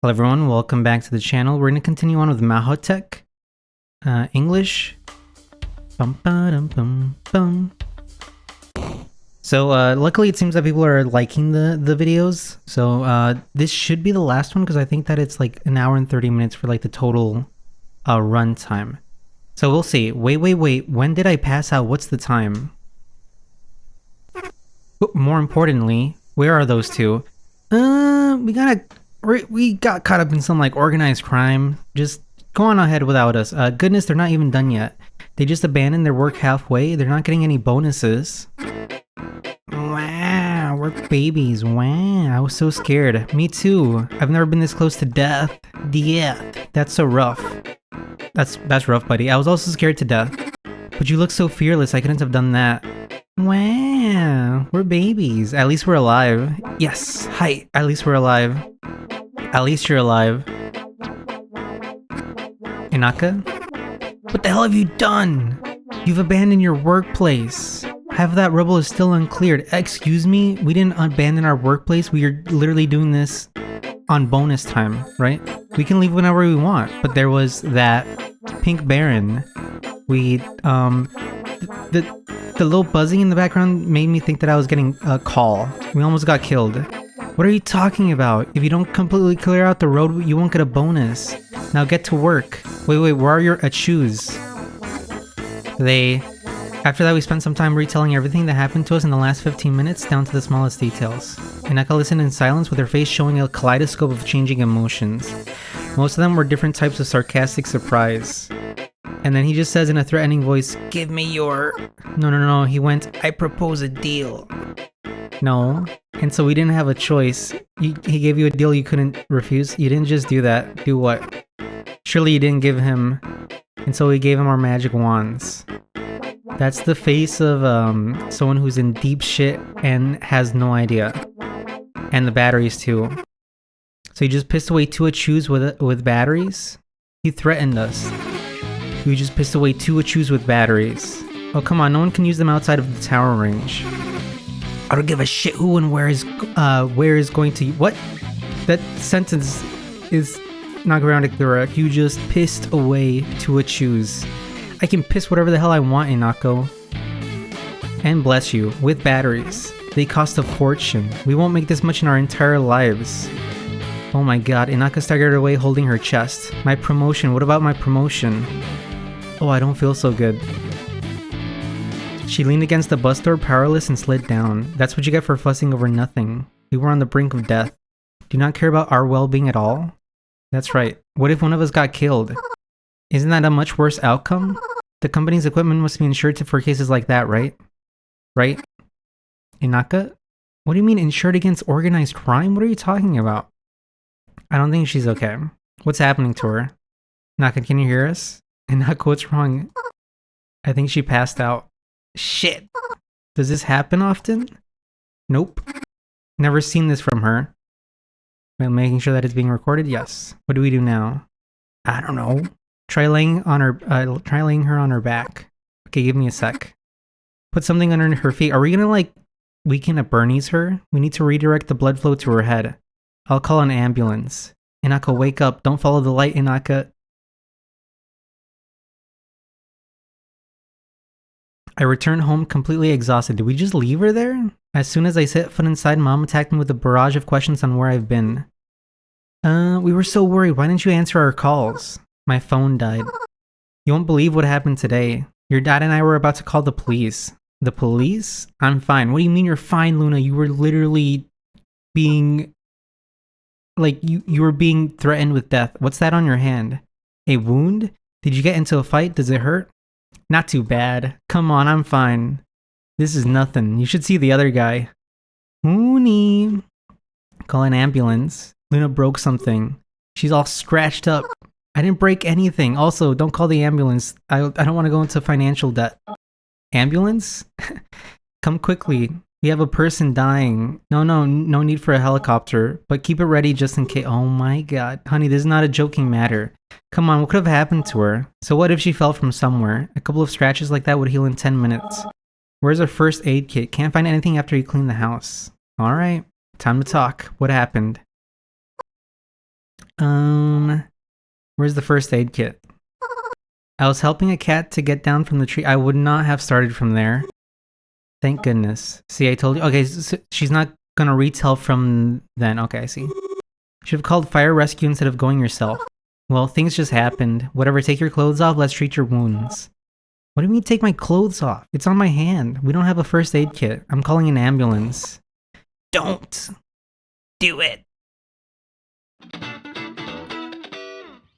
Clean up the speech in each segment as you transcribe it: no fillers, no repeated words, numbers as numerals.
Hello everyone, welcome back to the channel. We're going to continue on with MAHOUTEQ English. Bum, ba, dum, bum, bum. So luckily it seems that people are liking the videos. So this should be the last one because I think that it's like an hour and 30 minutes for like the total run time. So we'll see. Wait. When did I pass out? What's the time? More importantly, where are those two? We got caught up in some like organized crime. Just go on ahead without us. Goodness, they're not even done yet. They just abandoned their work halfway. They're not getting any bonuses. Wow, we're babies. Wow, I was so scared. Me too. I've never been this close to death. Death. That's so rough. That's rough, buddy. I was also scared to death. But you look so fearless. I couldn't have done that. Wow, we're babies. At least we're alive. Yes, hi. At least we're alive. At least you're alive. Inaka? What the hell have you done? You've abandoned your workplace. Half of that rubble is still uncleared. Excuse me? We didn't abandon our workplace. We are literally doing this on bonus time, right? We can leave whenever we want. But there was that pink baron. The little buzzing in the background made me think that I was getting a call. We almost got killed. What are you talking about? If you don't completely clear out the road, you won't get a bonus. Now get to work. Wait, where are your shoes? After that, we spent some time retelling everything that happened to us in the last 15 minutes, down to the smallest details. Inaka listened in silence, with her face showing a kaleidoscope of changing emotions. Most of them were different types of sarcastic surprise. And then he just says in a threatening voice, "Give me your..." No. He went, "I propose a deal." No. And so we didn't have a choice. He gave you a deal you couldn't refuse. You didn't just do that. Do what? Surely you didn't give him... And so we gave him our magic wands. That's the face of someone who's in deep shit and has no idea. And the batteries too. So he just pissed away 2 Achus with batteries? He threatened us. We just pissed away 2 Achus with batteries. Oh come on, no one can use them outside of the tower range. I don't give a shit who and where is going to... What? That sentence is not grammatically correct. You just pissed away 2 Achus. I can piss whatever the hell I want, Inako. And bless you, with batteries. They cost a fortune. We won't make this much in our entire lives. Oh my god, Inaka staggered away holding her chest. My promotion, what about my promotion? Oh, I don't feel so good. She leaned against the bus door, powerless, and slid down. That's what you get for fussing over nothing. We were on the brink of death. Do you not care about our well-being at all? That's right. What if one of us got killed? Isn't that a much worse outcome? The company's equipment must be insured for cases like that, right? Right? Inaka? What do you mean insured against organized crime? What are you talking about? I don't think she's okay. What's happening to her? Inaka, can you hear us? Inaka, what's wrong? I think she passed out. Shit! Does this happen often? Nope. Never seen this from her. While making sure that it's being recorded? Yes. What do we do now? I don't know. Try laying her on her back. Okay, give me a sec. Put something under her feet. Are we gonna like weaken a Bernie's her? We need to redirect the blood flow to her head. I'll call an ambulance. Inaka, wake up. Don't follow the light, Inaka. I returned home completely exhausted. Did we just leave her there? As soon as I set foot inside, Mom attacked me with a barrage of questions on where I've been. We were so worried. Why didn't you answer our calls? My phone died. You won't believe what happened today. Your dad and I were about to call the police. The police? I'm fine. What do you mean you're fine, Luna? You were literally being... Like, you were being threatened with death. What's that on your hand? A wound? Did you get into a fight? Does it hurt? Not too bad. Come on, I'm fine. This is nothing. You should see the other guy. Mooney. Call an ambulance. Luna broke something. She's all scratched up. I didn't break anything. Also, don't call the ambulance. I don't want to go into financial debt. Ambulance? Come quickly. We have a person dying. No need for a helicopter. But keep it ready just in case. Oh my god. Honey, this is not a joking matter. Come on, what could have happened to her? So what if she fell from somewhere? A couple of scratches like that would heal in 10 minutes. Where's our first aid kit? Can't find anything after you clean the house. Alright, time to talk. What happened? Where's the first aid kit? I was helping a cat to get down from the tree. I would not have started from there. Thank goodness. See, I told you. Okay, so she's not gonna retell from then. Okay, I see. Should have called fire rescue instead of going yourself. Well, things just happened. Whatever, take your clothes off. Let's treat your wounds. What do you mean take my clothes off? It's on my hand. We don't have a first aid kit. I'm calling an ambulance. Don't do it.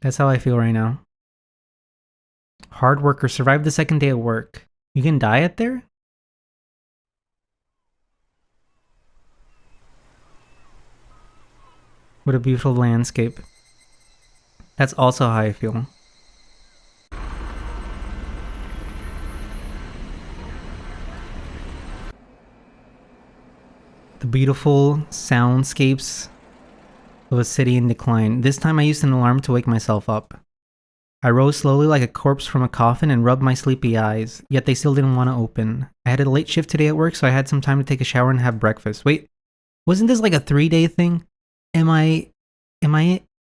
That's how I feel right now. Hard worker, survived the second day at work. You can die out there? What a beautiful landscape. That's also how I feel. The beautiful soundscapes of a city in decline. This time I used an alarm to wake myself up. I rose slowly like a corpse from a coffin and rubbed my sleepy eyes, yet they still didn't want to open. I had a late shift today at work, so I had some time to take a shower and have breakfast. Wait, wasn't this like a 3-day thing? Am I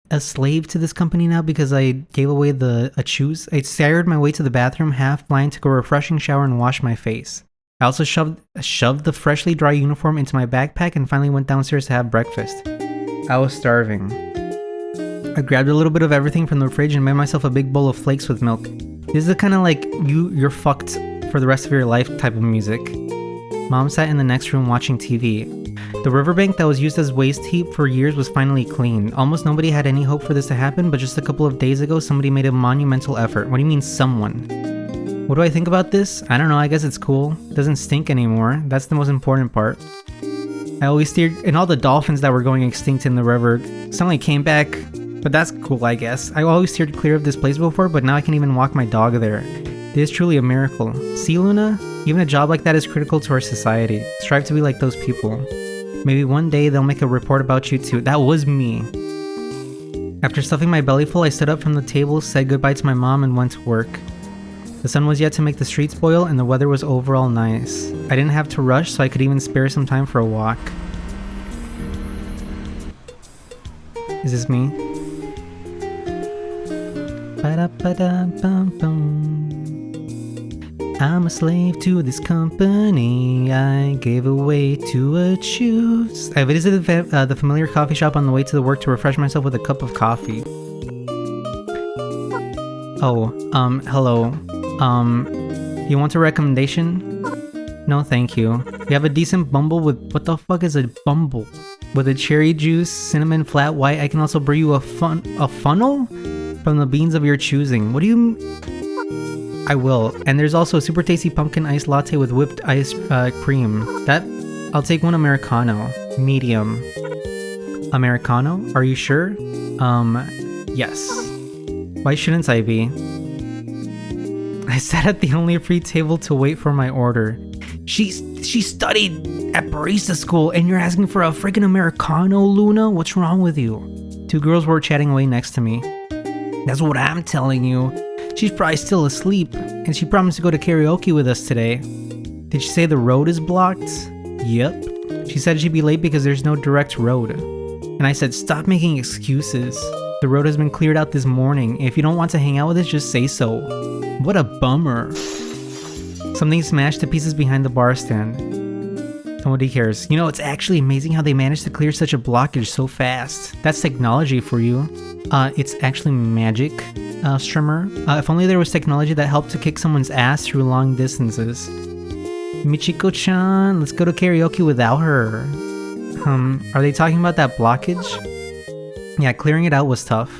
a slave to this company now because I gave away a choose? I staggered my way to the bathroom, half blind, took a refreshing shower and washed my face. I also shoved the freshly dry uniform into my backpack and finally went downstairs to have breakfast. I was starving. I grabbed a little bit of everything from the fridge and made myself a big bowl of flakes with milk. This is the kind of like you're fucked for the rest of your life type of music. Mom sat in the next room watching TV. The riverbank that was used as waste heap for years was finally cleaned. Almost nobody had any hope for this to happen, but just a couple of days ago somebody made a monumental effort. What do you mean someone? What do I think about this? I don't know, I guess it's cool. It doesn't stink anymore. That's the most important part. I always steered, and all the dolphins that were going extinct in the river suddenly came back, but that's cool, I guess. I always steered clear of this place before, but now I can even walk my dog there. It is truly a miracle. See, Luna? Even a job like that is critical to our society. Strive to be like those people. Maybe one day they'll make a report about you too. That was me. After stuffing my belly full, I stood up from the table, said goodbye to my mom, and went to work. The sun was yet to make the streets boil, and the weather was overall nice. I didn't have to rush, so I could even spare some time for a walk. Is this me? I'm a slave to this company. I gave away to a choose. I visited the familiar coffee shop on the way to the work to refresh myself with a cup of coffee. Oh, hello. You want a recommendation? No, thank you. You have a decent bumble with... What the fuck is a bumble? With a cherry juice, cinnamon, flat white. I can also brew you a funnel? From the beans of your choosing. What do you... I will. And there's also a super tasty pumpkin ice latte with whipped ice cream. I'll take one Americano. Medium. Americano? Are you sure? Yes. Why shouldn't I be? I sat at the only free table to wait for my order. She studied at barista school and you're asking for a freaking Americano, Luna? What's wrong with you? Two girls were chatting away next to me. That's what I'm telling you. She's probably still asleep, and she promised to go to karaoke with us today. Did she say the road is blocked? Yep. She said she'd be late because there's no direct road. And I said, stop making excuses. The road has been cleared out this morning. If you don't want to hang out with us, just say so. What a bummer. Something smashed to pieces behind the bar stand. Nobody cares. You know, it's actually amazing how they managed to clear such a blockage so fast. That's technology for you. It's actually magic, Strimmer. If only there was technology that helped to kick someone's ass through long distances. Michiko-chan, let's go to karaoke without her. Are they talking about that blockage? Yeah, clearing it out was tough.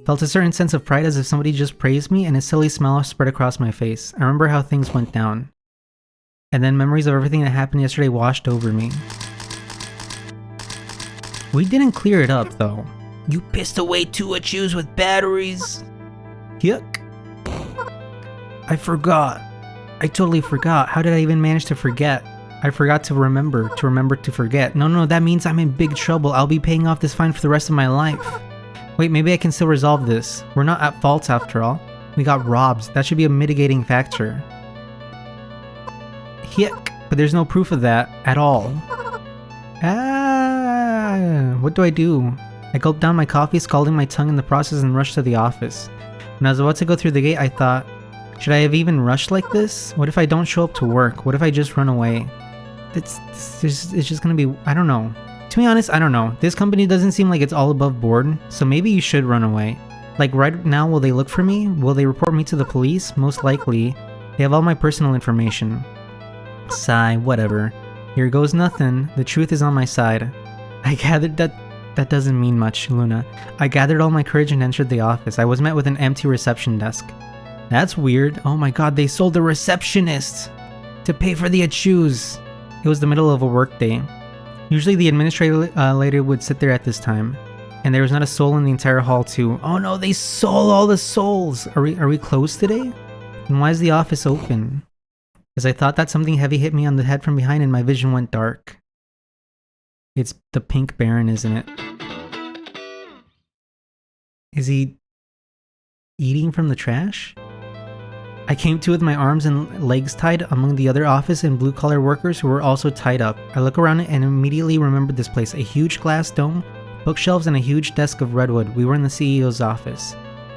Felt a certain sense of pride as if somebody just praised me, and a silly smile spread across my face. I remember how things went down. And then memories of everything that happened yesterday washed over me. We didn't clear it up, though. You pissed away two achus with batteries. Yuck. I forgot. I totally forgot. How did I even manage to forget? I forgot to remember to forget. No, that means I'm in big trouble. I'll be paying off this fine for the rest of my life. Wait, maybe I can still resolve this. We're not at fault after all. We got robbed. That should be a mitigating factor. Yuck. But there's no proof of that at all. What do? I I gulped down my coffee, scalding my tongue in the process, and rushed to the office. When I was about to go through the gate, I thought, should I have even rushed like this? What if I don't show up to work? What if I just run away? It's just gonna be, I don't know. To be honest, I don't know. This company doesn't seem like it's all above board, so maybe you should run away. Like right now, will they look for me? Will they report me to the police? Most likely. They have all my personal information. Sigh, whatever. Here goes nothing. The truth is on my side. I gathered that doesn't mean much, Luna. I gathered all my courage and entered the office. I was met with an empty reception desk. That's weird. Oh my god, they sold the receptionist to pay for the shoes. It was the middle of a workday. Usually the administrator would sit there at this time, and there was not a soul in the entire hall too. Oh no, they sold all the souls. Are we closed today? Then why is the office open? As I thought that, something heavy hit me on the head from behind and my vision went dark. It's the Pink Baron, isn't it? Is he eating from the trash? I came to with my arms and legs tied among the other office and blue-collar workers who were also tied up. I look around and immediately remembered this place. A huge glass dome, bookshelves, and a huge desk of redwood. We were in the CEO's office.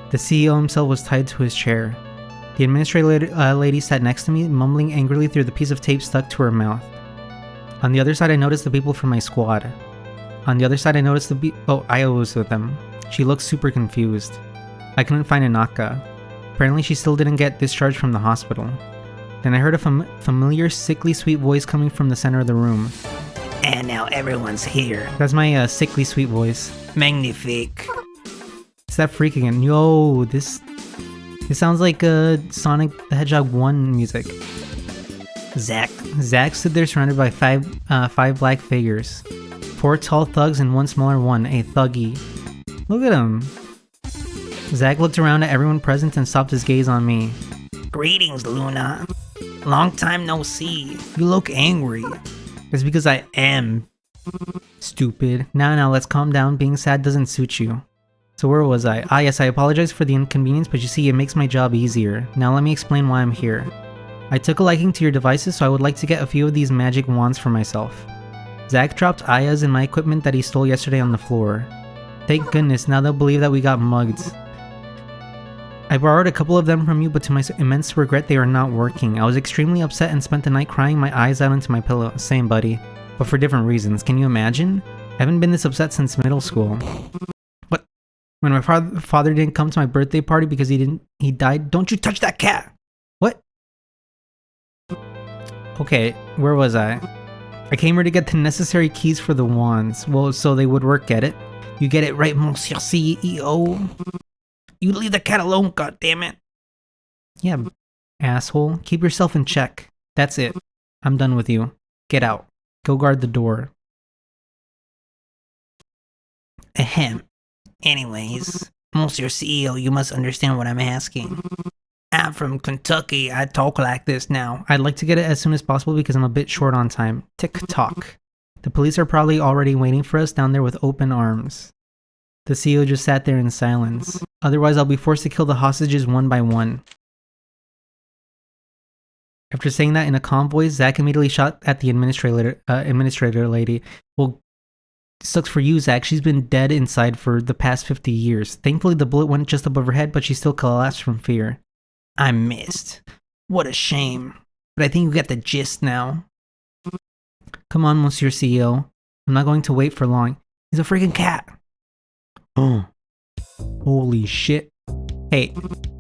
The CEO himself was tied to his chair. The administrator lady sat next to me, mumbling angrily through the piece of tape stuck to her mouth. On the other side, I noticed the people from my squad. On the other side, I noticed Aya was with them. She looked super confused. I couldn't find Anaka. Apparently, she still didn't get discharged from the hospital. Then I heard a familiar, sickly sweet voice coming from the center of the room. And now everyone's here. That's my sickly sweet voice. Magnifique. It's that freak again. Yo, this sounds like Sonic the Hedgehog 1 music. Zack stood there surrounded by five black figures. 4 tall thugs and 1 smaller one, a thuggy. Look at him. Zack looked around at everyone present and stopped his gaze on me. Greetings, Luna. Long time no see. You look angry. It's because I am. Stupid. Now, let's calm down. Being sad doesn't suit you. So where was I? Ah, yes, I apologize for the inconvenience, but you see, it makes my job easier. Now let me explain why I'm here. I took a liking to your devices, so I would like to get a few of these magic wands for myself. Zack dropped Aya's and my equipment that he stole yesterday on the floor. Thank goodness, now they'll believe that we got mugged. I borrowed a couple of them from you, but to my immense regret, they are not working. I was extremely upset and spent the night crying my eyes out into my pillow. Same, buddy. But for different reasons. Can you imagine? I haven't been this upset since middle school. What? When my father didn't come to my birthday party because he died? Don't you touch that cat! What? Okay, where was I? I came here to get the necessary keys for the wands. Well, so they would work, get it? You get it right, Monsieur CEO? You leave the cat alone, goddammit. Yeah, asshole. Keep yourself in check. That's it. I'm done with you. Get out. Go guard the door. Ahem. Anyways, Monsieur CEO, you must understand what I'm asking. I'm from Kentucky. I talk like this now. I'd like to get it as soon as possible because I'm a bit short on time. Tick-tock. The police are probably already waiting for us down there with open arms. The CEO just sat there in silence. Otherwise, I'll be forced to kill the hostages one by one. After saying that in a calm voice, Zack immediately shot at the administrator lady. Well, sucks for you, Zack. She's been dead inside for the past 50 years. Thankfully, the bullet went just above her head, but she still collapsed from fear. I missed. What a shame. But I think you get the gist now. Come on, Monsieur CEO. I'm not going to wait for long. He's a freaking cat. Oh. Holy shit. Hey,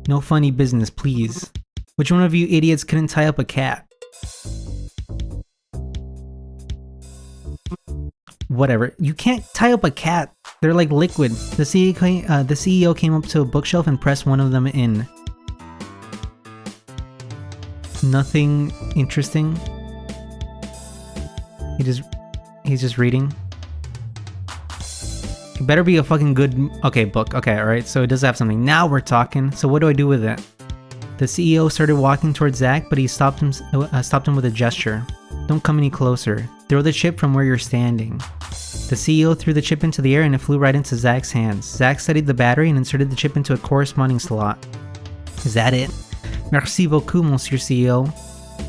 no funny business, please. Which one of you idiots couldn't tie up a cat? Whatever. You can't tie up a cat. They're like liquid. The CEO came up to a bookshelf and pressed one of them in. Nothing interesting. He's just reading. It better be a fucking good, book. Okay, alright, so it does have something. Now we're talking. So what do I do with it? The CEO started walking towards Zack, but he stopped him with a gesture. Don't come any closer. Throw the chip from where you're standing. The CEO threw the chip into the air and it flew right into Zack's hands. Zack steadied the battery and inserted the chip into a corresponding slot. Is that it? Merci beaucoup, Monsieur CEO.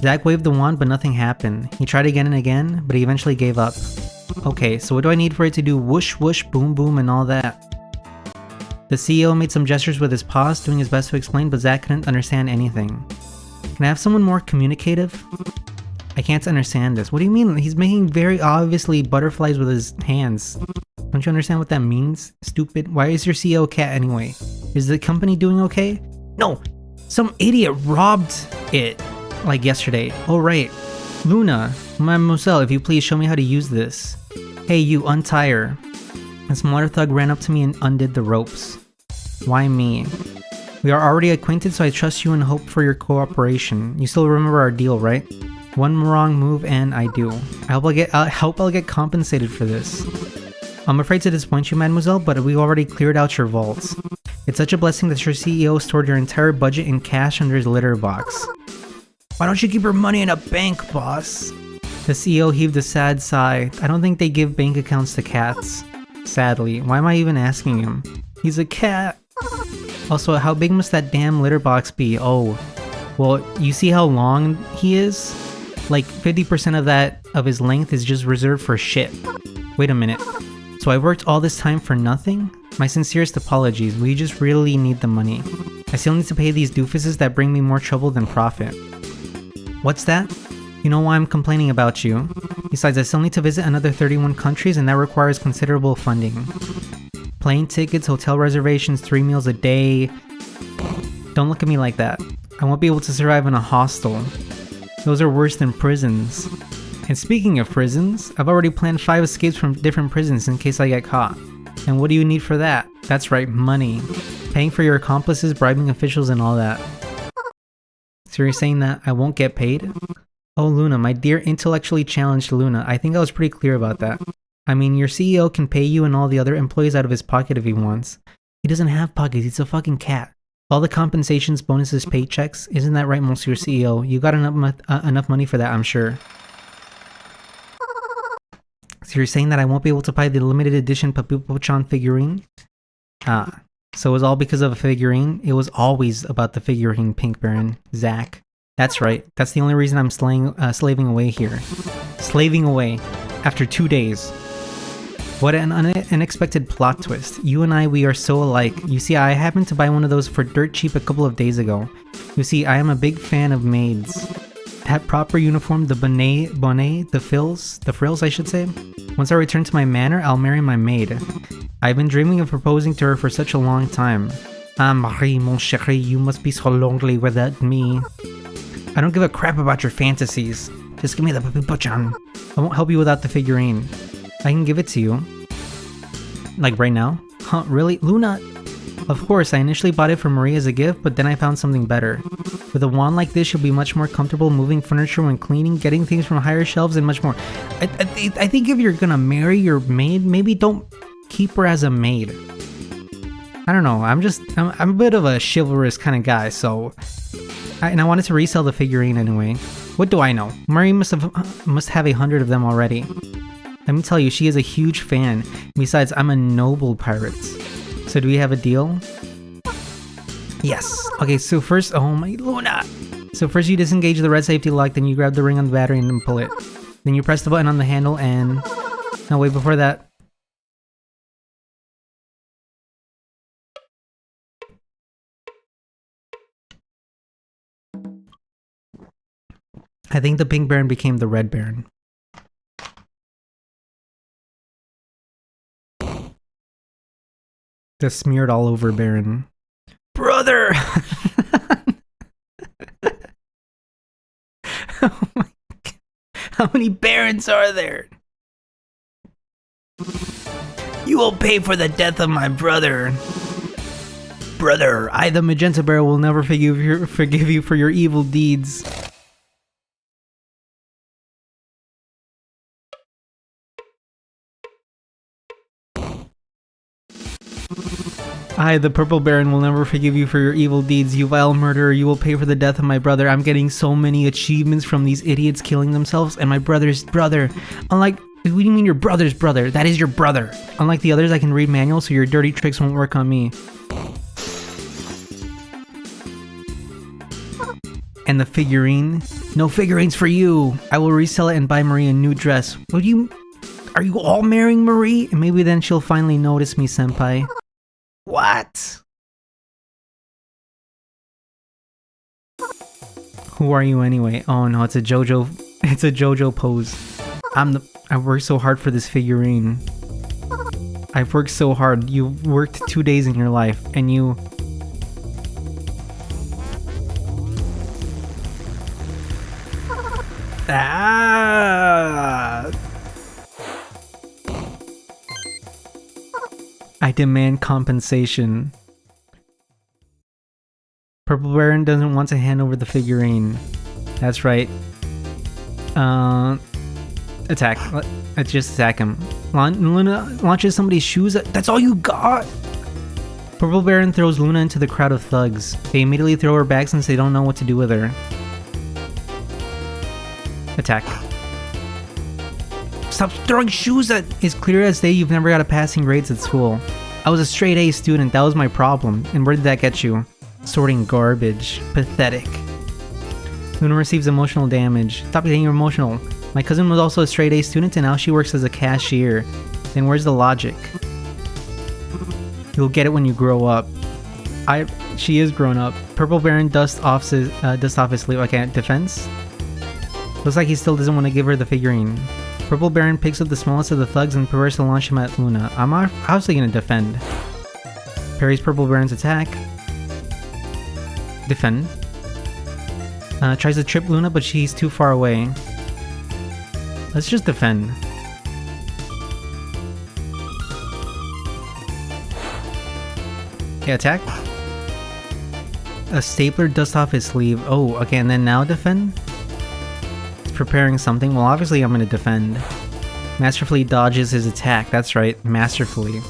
Zack waved the wand, but nothing happened. He tried again and again, but he eventually gave up. Okay, so what do I need for it to do whoosh whoosh boom boom and all that? The CEO made some gestures with his paws, doing his best to explain, but Zach couldn't understand anything. Can I have someone more communicative? I can't understand this. What do you mean? He's making very obviously butterflies with his hands. Don't you understand what that means? Stupid. Why is your CEO a cat anyway? Is the company doing okay? No! Some idiot robbed it! Like yesterday. Oh right. Luna, Mademoiselle, if you please show me how to use this. Hey you, untie her. A smaller thug ran up to me and undid the ropes. Why me? We are already acquainted, so I trust you and hope for your cooperation. You still remember our deal, right? One wrong move and I do. I hope I'll get compensated for this. I'm afraid to disappoint you, mademoiselle, but we already cleared out your vaults. It's such a blessing that your CEO stored your entire budget in cash under his litter box. Why don't you keep your money in a bank, boss? The CEO heaved a sad sigh. I don't think they give bank accounts to cats. Sadly. Why am I even asking him? He's a cat. Also, how big must that damn litter box be? Oh, well, you see how long he is? Like 50% of his length is just reserved for shit. Wait a minute. So I worked all this time for nothing? My sincerest apologies, we just really need the money. I still need to pay these doofuses that bring me more trouble than profit. What's that? You know why I'm complaining about you. Besides, I still need to visit another 31 countries and that requires considerable funding. Plane tickets, hotel reservations, 3 meals a day. Don't look at me like that. I won't be able to survive in a hostel. Those are worse than prisons. And speaking of prisons, I've already planned 5 escapes from different prisons in case I get caught. And what do you need for that? That's right, money. Paying for your accomplices, bribing officials, and all that. So you're saying that I won't get paid? Oh Luna, my dear intellectually challenged Luna, I think I was pretty clear about that. I mean, your CEO can pay you and all the other employees out of his pocket if he wants. He doesn't have pockets, he's a fucking cat. All the compensations, bonuses, paychecks, isn't that right, Monsieur CEO? You got enough money for that, I'm sure. So you're saying that I won't be able to buy the limited edition Papipo-chan figurine? Ah, so it was all because of a figurine? It was always about the figurine, Pink Baron. Zach. That's right, that's the only reason I'm slaving away here. Slaving away. After 2 days. What an unexpected plot twist. You and I, we are so alike. You see, I happened to buy one of those for dirt cheap a couple of days ago. You see, I am a big fan of maids. That proper uniform, the bonnet, the frills I should say. Once I return to my manor, I'll marry my maid. I've been dreaming of proposing to her for such a long time. Ah, Marie, mon chéri, you must be so lonely without me. I don't give a crap about your fantasies. Just give me the Papipo-chan. I won't help you without the figurine. I can give it to you. Like right now? Huh, really? Luna? Of course, I initially bought it for Marie as a gift, but then I found something better. With a wand like this, you'll be much more comfortable moving furniture when cleaning, getting things from higher shelves, and much more. I think if you're gonna marry your maid, maybe don't keep her as a maid. I don't know, I'm a bit of a chivalrous kind of guy, so... and I wanted to resell the figurine anyway. What do I know? Marie must have 100 of them already. Let me tell you, she is a huge fan. Besides, I'm a noble pirate. So do we have a deal? Yes. Okay, so first... oh my Luna! So first you disengage the red safety lock, then you grab the ring on the battery and then pull it. Then you press the button on the handle and... no, wait, before that... I think the Pink Baron became the Red Baron. The smeared all over Baron. Brother! Oh my God. How many Barons are there? You will pay for the death of my brother. Brother, I, the Magenta Bear, will never forgive you for your evil deeds. I, the Purple Baron, will never forgive you for your evil deeds, you vile murderer. You will pay for the death of my brother. I'm getting so many achievements from these idiots killing themselves, and my brother's brother. Unlike... what do you mean your brother's brother? That is your brother. Unlike the others, I can read manuals, so your dirty tricks won't work on me. And the figurine? No figurines for you! I will resell it and buy Marie a new dress. What do you... Are you all marrying Marie? And maybe then she'll finally notice me, senpai. What? Who are you anyway? Oh no, it's a JoJo pose. I worked so hard for this figurine. I've worked so hard. You've worked 2 days in your life, and you... Ah! I demand compensation. Purple Baron doesn't want to hand over the figurine. That's right. Attack. Let's just attack him. Luna launches somebody's shoes. That's all you got? Purple Baron throws Luna into the crowd of thugs. They immediately throw her back since they don't know what to do with her. Attack. Stop throwing shoes at... It's clear as day you've never got a passing grades at school. I was a straight A student, that was my problem. And where did that get you? Sorting garbage. Pathetic. Luna receives emotional damage. Stop getting emotional. My cousin was also a straight A student and now she works as a cashier. Then where's the logic? You'll get it when you grow up. She is grown up. Purple Baron dusts off his sleeve. Okay, defense? Looks like he still doesn't want to give her the figurine. Purple Baron picks up the smallest of the thugs and prepares to launch him at Luna. I'm obviously gonna defend. Parries Purple Baron's attack. Defend. Tries to trip Luna, but she's too far away. Let's just defend. Okay, attack. A stapler dusts off his sleeve. Oh, okay, and then now defend? It's preparing something. Well, obviously I'm gonna defend. Masterfully dodges his attack. That's right, masterfully.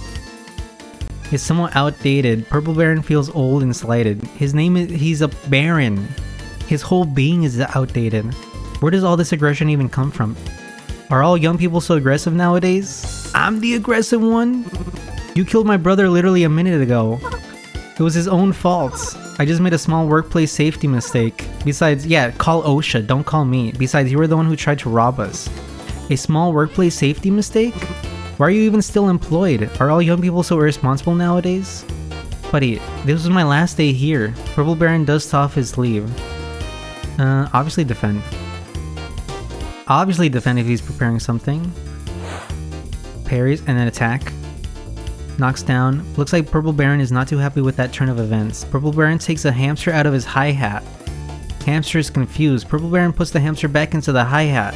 It's somewhat outdated. Purple Baron feels old and slighted. He's a baron. His whole being is outdated. Where does all this aggression even come from? Are all young people so aggressive nowadays? I'm the aggressive one? You killed my brother literally a minute ago. It was his own fault. I just made a small workplace safety mistake. Besides, yeah, call OSHA, don't call me. Besides, you were the one who tried to rob us. A small workplace safety mistake? Why are you even still employed? Are all young people so irresponsible nowadays? Buddy, this was my last day here. Purple Baron dusts off his sleeve. Obviously defend. Obviously defend if he's preparing something. Parries and then attack. Knocks down. Looks like Purple Baron is not too happy with that turn of events. Purple Baron takes a hamster out of his hi-hat. Hamster is confused. Purple Baron puts the hamster back into the hi-hat.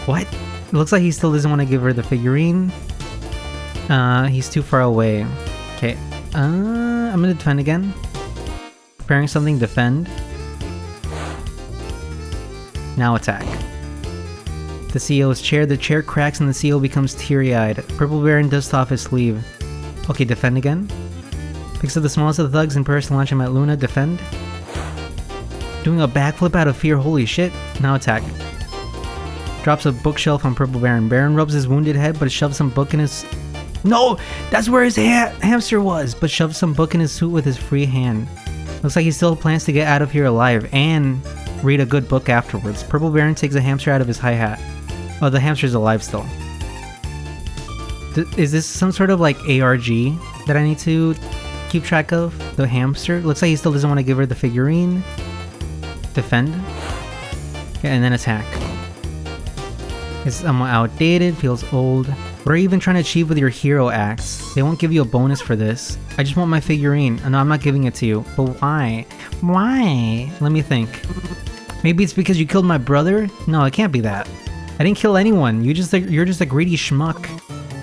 What? It looks like he still doesn't want to give her the figurine. He's too far away. Okay. I'm gonna defend again. Preparing something, defend. Now attack. The CEO's chair. The chair cracks and the CEO becomes teary-eyed. Purple Baron dusts off his sleeve. Okay, defend again. Picks up the smallest of the thugs and prepares to launch him at Luna. Defend. Doing a backflip out of fear. Holy shit. Now attack. Drops a bookshelf on Purple Baron. Baron rubs his wounded head but shoves some book in his... No! That's where his hamster was! But shoves some book in his suit with his free hand. Looks like he still plans to get out of here alive and read a good book afterwards. Purple Baron takes a hamster out of his hi-hat. Oh, the hamster's alive still. Is this some sort of like ARG that I need to keep track of? The hamster? Looks like he still doesn't want to give her the figurine. Defend. Okay, and then attack. It's somewhat outdated, feels old. What are you even trying to achieve with your hero acts? They won't give you a bonus for this. I just want my figurine. No, I'm not giving it to you. But why? Why? Let me think. Maybe it's because you killed my brother? No, it can't be that. I didn't kill anyone. You're just a greedy schmuck.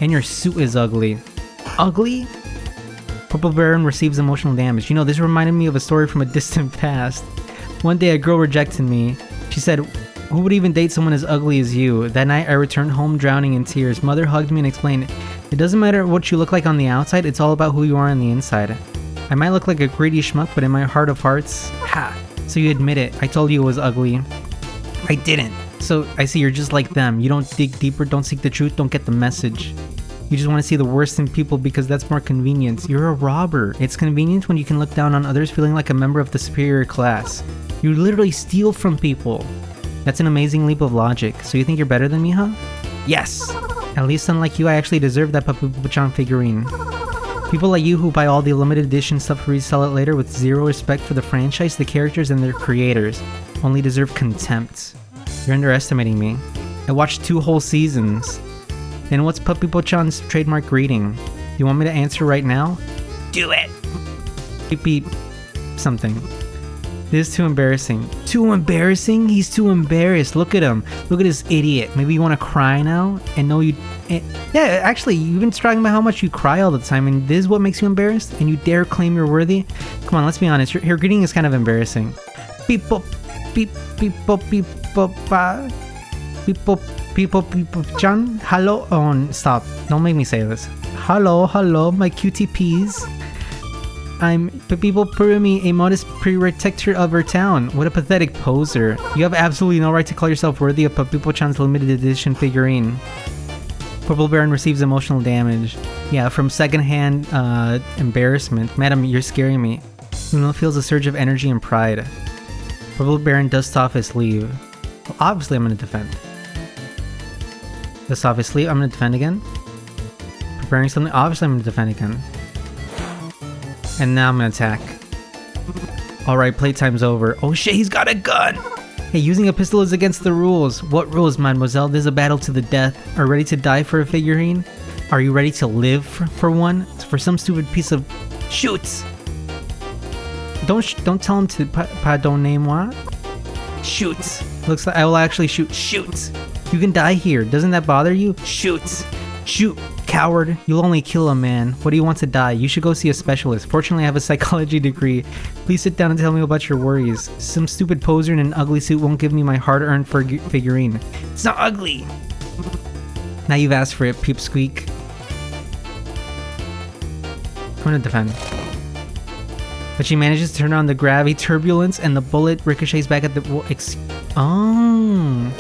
And your suit is ugly. Ugly? Purple Baron receives emotional damage. You know, this reminded me of a story from a distant past. One day a girl rejected me. She said, "Who would even date someone as ugly as you?" That night I returned home drowning in tears. Mother hugged me and explained, "It doesn't matter what you look like on the outside, it's all about who you are on the inside." I might look like a greedy schmuck, but in my heart of hearts, ha! So you admit it. I told you it was ugly. I didn't. So I see you're just like them. You don't dig deeper, don't seek the truth, don't get the message. You just want to see the worst in people because that's more convenient. You're a robber. It's convenient when you can look down on others feeling like a member of the superior class. You literally steal from people. That's an amazing leap of logic. So you think you're better than me, huh? Yes! At least unlike you, I actually deserve that Papipo-chan figurine. People like you who buy all the limited edition stuff to resell it later with zero respect for the franchise, the characters, and their creators only deserve contempt. You're underestimating me. I watched 2 whole seasons. Then what's Papipo-chan's trademark greeting? You want me to answer right now? Do it. Beep beep. Something. This is too embarrassing. Too embarrassing? He's too embarrassed. Look at him. Look at this idiot. Maybe you want to cry now? And know you... yeah, actually, you've been talking about how much you cry all the time, and this is what makes you embarrassed? And you dare claim you're worthy? Come on, let's be honest. Your greeting is kind of embarrassing. Beep boop. Beep beep boop beep boop. Beep boop. Papipo-chan? Hello? Oh, stop. Don't make me say this. Hello, my cutie peas. I'm Papipo-Purumi, a modest protector of our town. What a pathetic poser. You have absolutely no right to call yourself worthy of Papipo-chan's limited edition figurine. Purple Baron receives emotional damage. Yeah, from secondhand embarrassment. Madam, you're scaring me. Uno feels a surge of energy and pride. Purple Baron dusts off his sleeve. Well, obviously I'm gonna defend. Dust off his sleeve, I'm gonna defend again. Preparing something, obviously I'm gonna defend again. And now I'm gonna attack. Alright, playtime's over. Oh shit, he's got a gun! Hey, using a pistol is against the rules. What rules, mademoiselle? This is a battle to the death. Are you ready to die for a figurine? Are you ready to live for one? For some stupid piece of... Shoots! Don't tell him to pardonnez-moi. Shoots. Looks like I will actually shoot. Shoots! You can die here. Doesn't that bother you? Shoots! Shoot! Coward, you'll only kill a man. What do you want to die? You should go see a specialist. Fortunately, I have a psychology degree. Please sit down and tell me about your worries. Some stupid poser in an ugly suit won't give me my hard-earned figurine. It's not ugly! Now you've asked for it, peepsqueak. I'm gonna defend. But she manages to turn on the gravity turbulence and the bullet ricochets back at the... Oh...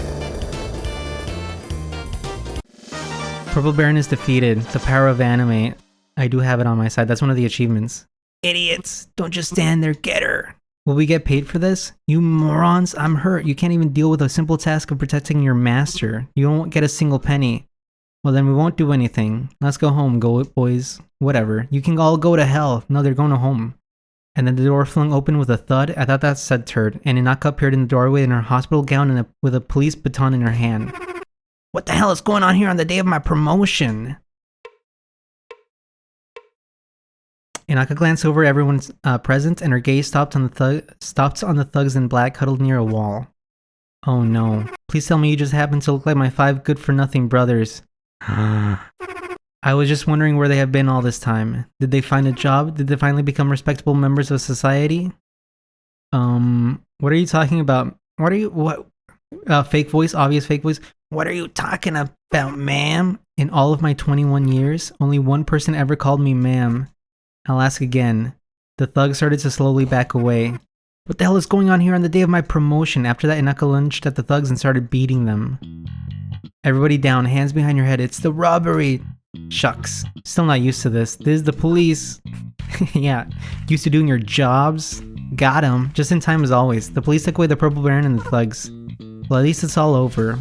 Purple Baron is defeated. The power of animate. I do have it on my side. That's one of the achievements. Idiots! Don't just stand there. Get her! Will we get paid for this? You morons! I'm hurt. You can't even deal with a simple task of protecting your master. You won't get a single penny. Well then we won't do anything. Let's go home, boys. Whatever. You can all go to hell. No, they're going home. And then the door flung open with a thud. I thought that said turd. And Inaka appeared in the doorway in her hospital gown and with a police baton in her hand. What the hell is going on here on the day of my promotion? Inaka glanced over everyone's present, and her gaze stopped on the thugs in black huddled near a wall. Oh no! Please tell me you just happen to look like my 5 good-for-nothing brothers. I was just wondering where they have been all this time. Did they find a job? Did they finally become respectable members of society? What are you talking about? What? Fake voice, obvious fake voice. What are you talking about, ma'am? In all of my 21 years, only one person ever called me ma'am. I'll ask again. The thug started to slowly back away. What the hell is going on here on the day of my promotion? After that, Inaka lunged at the thugs and started beating them. Everybody down, hands behind your head. It's the robbery. Shucks. Still not used to this. This is the police. Yeah, used to doing your jobs. Got him. Just in time as always. The police took away the Purple Baron and the thugs. Well, at least it's all over.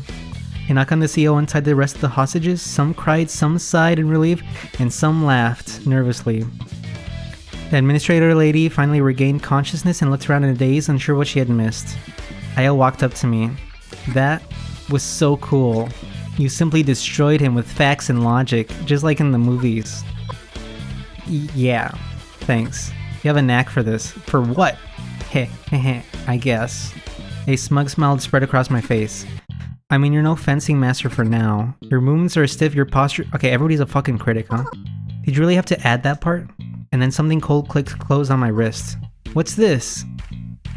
Inaka and the CEO untied the rest of the hostages. Some cried, some sighed in relief, and some laughed nervously. The administrator lady finally regained consciousness and looked around in a daze, unsure what she had missed. Aya walked up to me. That was so cool. You simply destroyed him with facts and logic, just like in the movies. Yeah, thanks. You have a knack for this. For what? Heh, I guess. A smug smile spread across my face. I mean, you're no fencing master for now. Your movements are stiff, your posture... Okay, everybody's a fucking critic, huh? Did you really have to add that part? And then something cold clicked closed on my wrist. What's this?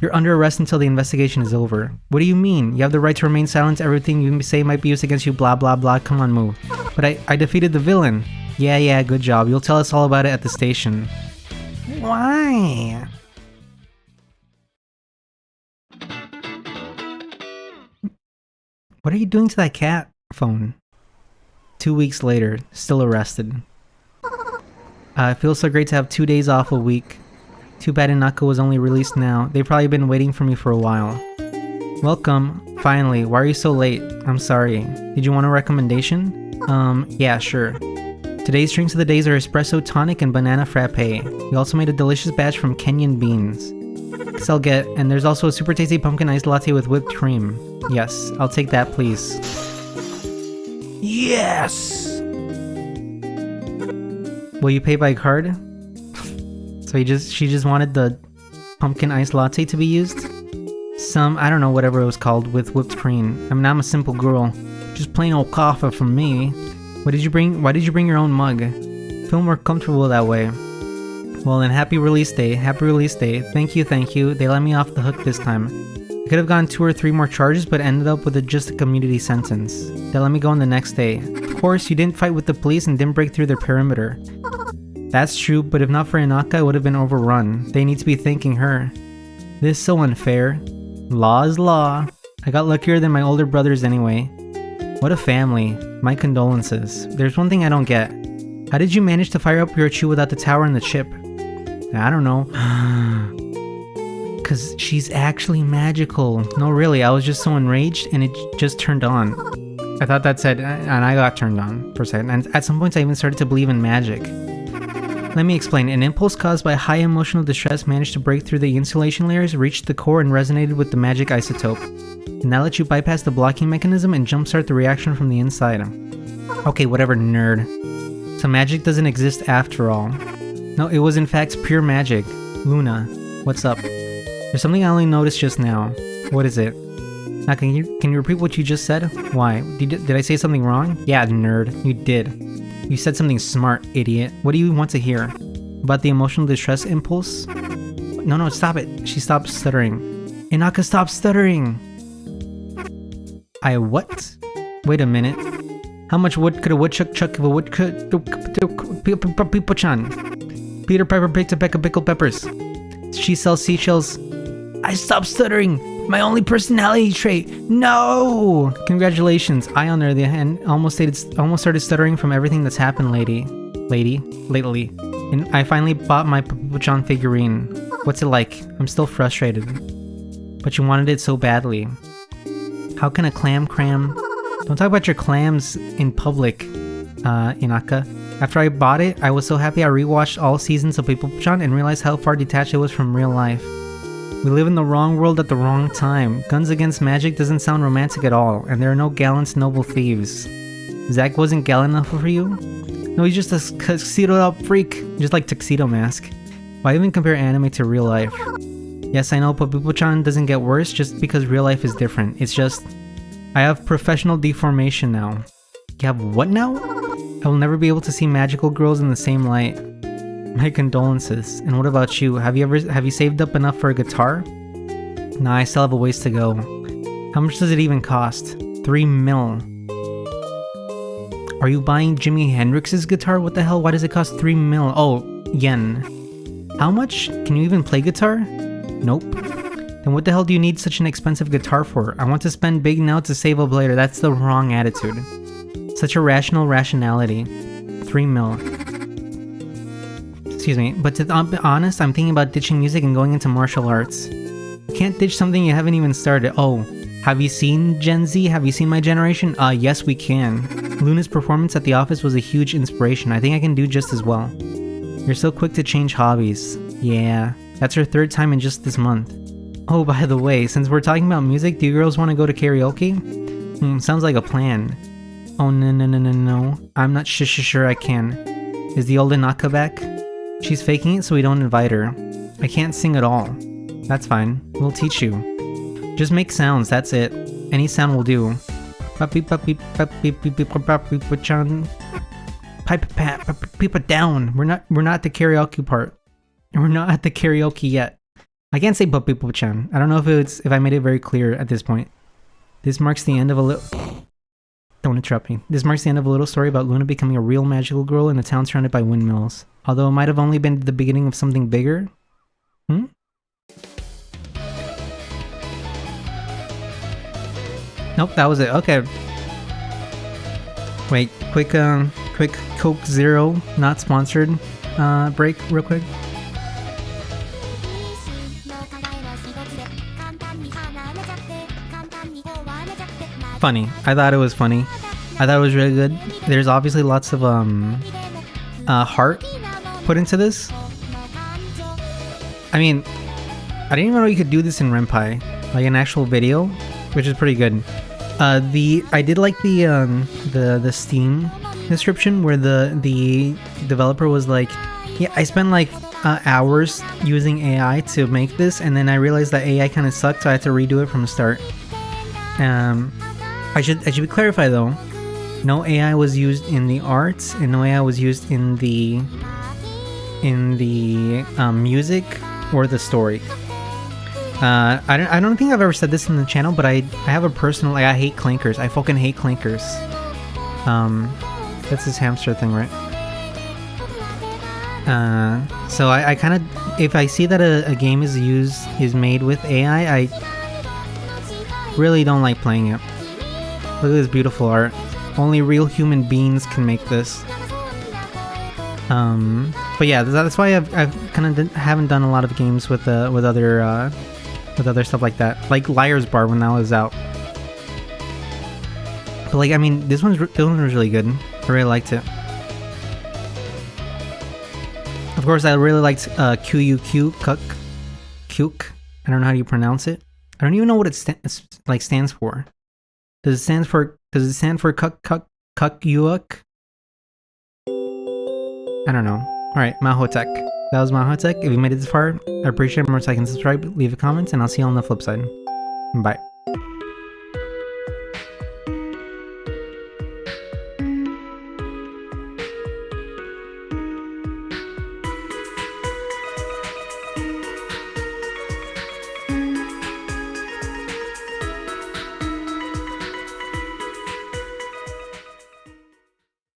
You're under arrest until the investigation is over. What do you mean? You have the right to remain silent. Everything you say might be used against you, blah blah blah. Come on, move. But I defeated the villain. Yeah, good job. You'll tell us all about it at the station. Why? What are you doing to that cat phone? 2 weeks later, still arrested. It feels so great to have 2 days off a week. Too bad Inaka was only released now. They've probably been waiting for me for a while. Welcome. Finally. Why are you so late? I'm sorry. Did you want a recommendation? Yeah, sure. Today's drinks of the days are espresso tonic and banana frappe. We also made a delicious batch from Kenyan beans. I'll get, and there's also a super tasty pumpkin iced latte with whipped cream. Yes, I'll take that, please. Yes! Will you pay by card? So she just wanted the pumpkin iced latte to be used? I don't know, whatever it was called, with whipped cream. I mean, I'm a simple girl. Just plain old coffee from me. Why did you bring your own mug? Feel more comfortable that way. Well then, happy release day. Thank you. They let me off the hook this time. I could have gotten 2 or 3 more charges, but ended up with just a community sentence. They let me go on the next day. Of course, you didn't fight with the police and didn't break through their perimeter. That's true, but if not for Inaka, it would have been overrun. They need to be thanking her. This is so unfair. Law is law. I got luckier than my older brothers anyway. What a family. My condolences. There's one thing I don't get. How did you manage to fire up your Chu without the tower and the chip? I don't know. Cause she's actually magical. No, really, I was just so enraged and it just turned on. I thought that said, and I got turned on for a second. And at some points I even started to believe in magic. Let me explain. An impulse caused by high emotional distress managed to break through the insulation layers, reached the core, and resonated with the magic isotope. And that lets you bypass the blocking mechanism and jumpstart the reaction from the inside. Okay, whatever, nerd. So magic doesn't exist after all. No, it was in fact pure magic. Luna, what's up? There's something I only noticed just now. What is it? Now, can you repeat what you just said? Why? Did I say something wrong? Yeah, nerd, you did. You said something smart, idiot. What do you want to hear? About the emotional distress impulse? No, stop it. She stopped stuttering. Inaka, stop stuttering! What? Wait a minute. How much wood could a woodchuck chuck if a woodchuck... Papipo-chan. Peter Piper picked a peck of pickled peppers. She sells seashells. I stopped stuttering! My only personality trait! No! Congratulations. I, on the other hand, almost started stuttering from everything that's happened lately. And I finally bought my Papipo-chan figurine. What's it like? I'm still frustrated. But you wanted it so badly. How can a clam cram... Don't talk about your clams in public, Inaka. After I bought it, I was so happy I rewatched all seasons of Papipo-chan and realized how far detached it was from real life. We live in the wrong world at the wrong time. Guns against magic doesn't sound romantic at all, and there are no gallant noble thieves. Zack wasn't gallant enough for you? No, he's just a tuxedoed up freak, just like Tuxedo Mask. Why even compare anime to real life? Yes, I know Papipo-chan doesn't get worse just because real life is different. It's just... I have professional deformation now. You have what now? I will never be able to see magical girls in the same light. My condolences. And what about you? Have you saved up enough for a guitar? Nah, I still have a ways to go. How much does it even cost? 3 mil. Are you buying Jimi Hendrix's guitar? What the hell? Why does it cost 3 mil? Oh, yen. How much? Can you even play guitar? Nope. Then what the hell do you need such an expensive guitar for? I want to spend big now to save up later. That's the wrong attitude. Such a rational rationality. 3 mil. Excuse me, but to be honest, I'm thinking about ditching music and going into martial arts. You can't ditch something you haven't even started. Oh, have you seen Gen Z? Have you seen my generation? Yes we can. Luna's performance at the office was a huge inspiration. I think I can do just as well. You're so quick to change hobbies. Yeah, that's her 3rd time in just this month. Oh, by the way, since we're talking about music, do you girls want to go to karaoke? Sounds like a plan. Oh, no. I'm not sure I can. Is the old Inaka back? She's faking it so we don't invite her. I can't sing at all. That's fine. We'll teach you. Just make sounds, that's it. Any sound will do. Papipo-chan. Pipe down. We're not at the karaoke part. We're not at the karaoke yet. I can't say Papipo-chan. I don't know if I made it very clear at this point. This marks the end of a little... Don't interrupt me. This marks the end of a little story about Luna becoming a real magical girl in a town surrounded by windmills. Although it might have only been the beginning of something bigger. Nope, that was it. Okay. Wait, quick Coke Zero, not sponsored, break real quick. funny. I thought it was funny. I thought it was really good. There's obviously lots of heart put into this. I mean, I didn't even know you could do this in Ren'Py, like an actual video, which is pretty good. I did like the Steam description where the developer was like, yeah, I spent like hours using AI to make this, and then I realized that AI kind of sucked, so I had to redo it from the start. I should clarify though, no AI was used in the arts, and no AI was used in the music or the story. I don't think I've ever said this in the channel, but I have a personal, like, I hate clankers. I fucking hate clankers. That's this hamster thing, right? So I kind of, if I see that a game is made with AI, I really don't like playing it. Look at this beautiful art. Only real human beings can make this. But yeah, that's why I've kind of haven't done a lot of games with other stuff like that, like Liar's Bar when that was out. But like, I mean, this one was really good. I really liked it. Of course, I really liked QUQ. I don't know how you pronounce it. I don't even know what it stands for. Does it stand for QUQ? I don't know. All right, MAHOUTEQ. That was MAHOUTEQ. If you made it this far, I appreciate it. Remember to like and subscribe, leave a comment, and I'll see you on the flip side. Bye.